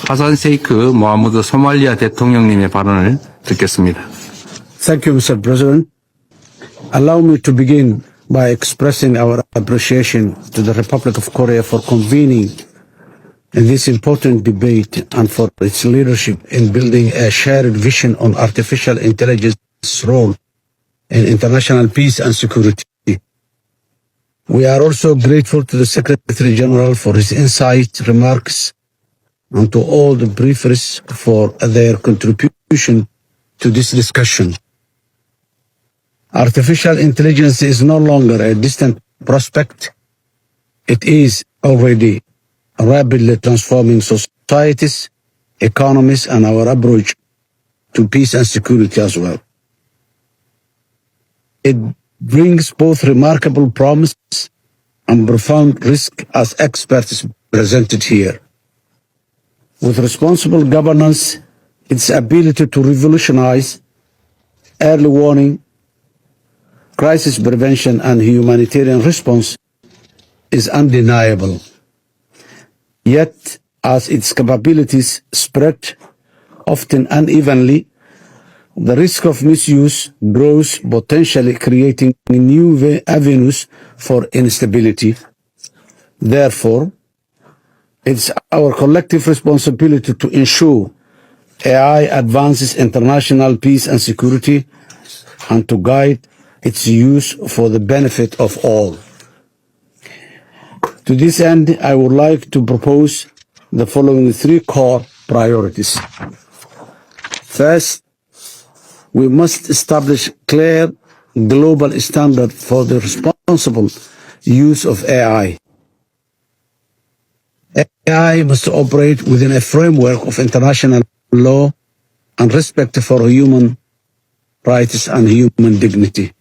하산 세이크 모하무드 소말리아 대통령님의 발언을 듣겠습니다. Thank you, Mr. President. Allow me to begin by expressing our appreciation to the Republic of Korea for convening this important debate and for its leadership in building a shared vision on artificial intelligence's role in international peace and security. We are also grateful to the Secretary General for his insight, remarks, and to all the briefers for their contribution to this discussion. Artificial intelligence is no longer a distant prospect. It is already rapidly transforming societies, economies, and our approach to peace and security as well. It brings both remarkable promise and profound risk, as experts presented here. With responsible governance, its ability to revolutionize early warning, crisis prevention, and humanitarian response is undeniable. Yet, as its capabilities spread, often unevenly, the risk of misuse grows, potentially creating new avenues for instability. Therefore, it's our collective responsibility to ensure AI advances international peace and security and to guide its use for the benefit of all. To this end, I would like to propose the following three core priorities. First, we must establish clear global standards for the responsible use of AI. AI must operate within a framework of international law and respect for human rights and human dignity.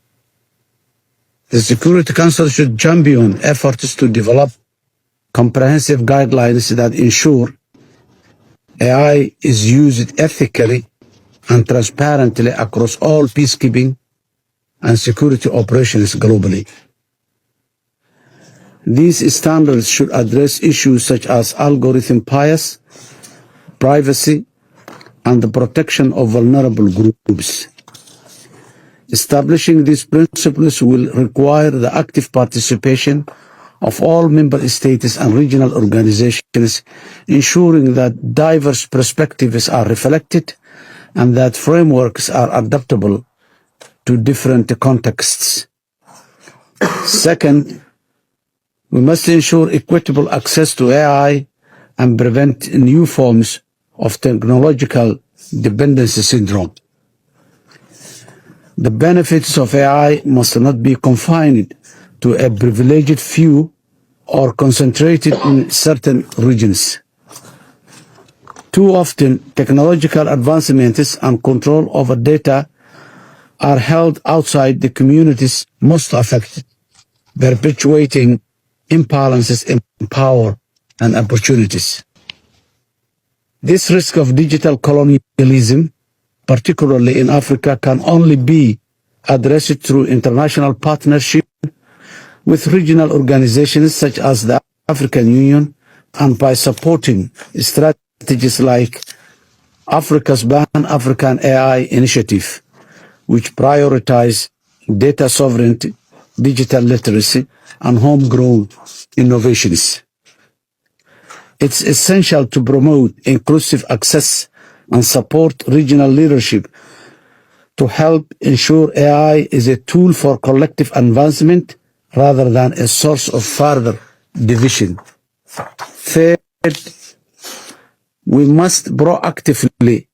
The Security Council should champion efforts to develop comprehensive guidelines that ensure AI is used ethically and transparently across all peacekeeping and security operations globally. These standards should address issues such as algorithm bias, privacy, and the protection of vulnerable groups. Establishing these principles will require the active participation of all member states and regional organizations, ensuring that diverse perspectives are reflected and that frameworks are adaptable to different contexts. Second, we must ensure equitable access to AI and prevent new forms of technological dependency syndrome. The benefits of AI must not be confined to a privileged few or concentrated in certain regions. Too often, technological advancements and control over data are held outside the communities most affected, perpetuating imbalances in power and opportunities. This risk of digital colonialism, particularly in Africa, can only be addressed through international partnership with regional organizations such as the African Union and by supporting strategies like Africa's Pan-African AI Initiative, which prioritize data sovereignty, digital literacy, and homegrown innovations. It's essential to promote inclusive access and support regional leadership to help ensure AI is a tool for collective advancement rather than a source of further division. Third, we must proactively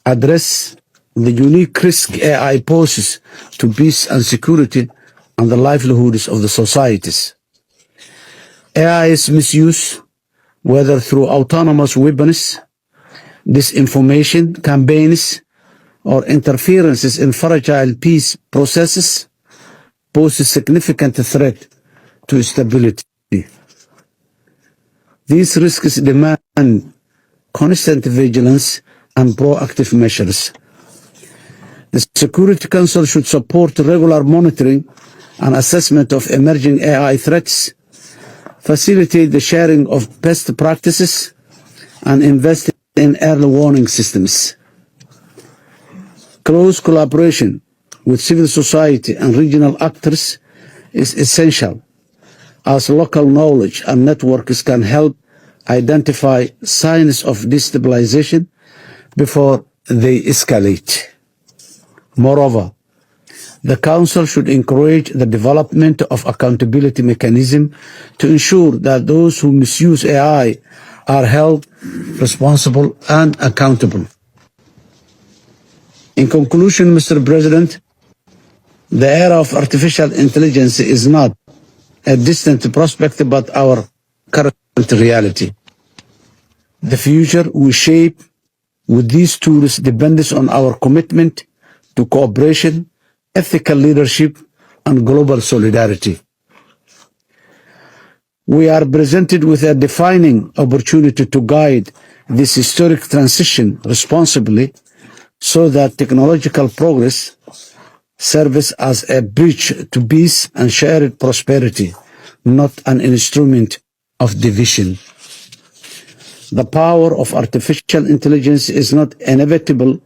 address the unique risk AI poses to peace and security and the livelihoods of the societies. AI's misuse, whether through autonomous weapons, disinformation campaigns, or interferences in fragile peace processes, poses significant threat to stability. These risks demand constant vigilance and proactive measures. The Security Council should support regular monitoring and assessment of emerging AI threats, facilitate the sharing of best practices, and invest in early warning systems. Close collaboration with civil society and regional actors is essential, as local knowledge and networks can help identify signs of destabilization before they escalate. Moreover, the Council should encourage the development of accountability mechanism to ensure that those who misuse AI are held responsible and accountable. In conclusion, Mr. President, the era of artificial intelligence is not a distant prospect but our current reality. The future we shape with these tools depends on our commitment to cooperation, ethical leadership, and global solidarity. We are presented with a defining opportunity to guide this historic transition responsibly so that technological progress serves as a bridge to peace and shared prosperity, not an instrument of division. The power of artificial intelligence is not inevitable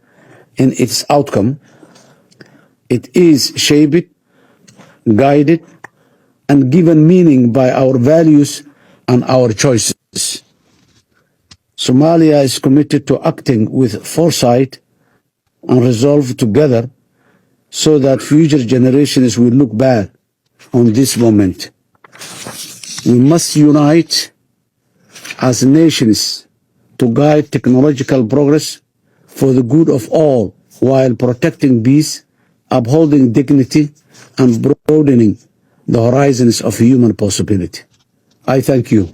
in its outcome. It is shaped, guided, and given meaning by our values and our choices. Somalia is committed to acting with foresight and resolve together so that future generations will look back on this moment. We must unite as nations to guide technological progress for the good of all while protecting peace, upholding dignity, and broadening the horizons of human possibility. I thank you.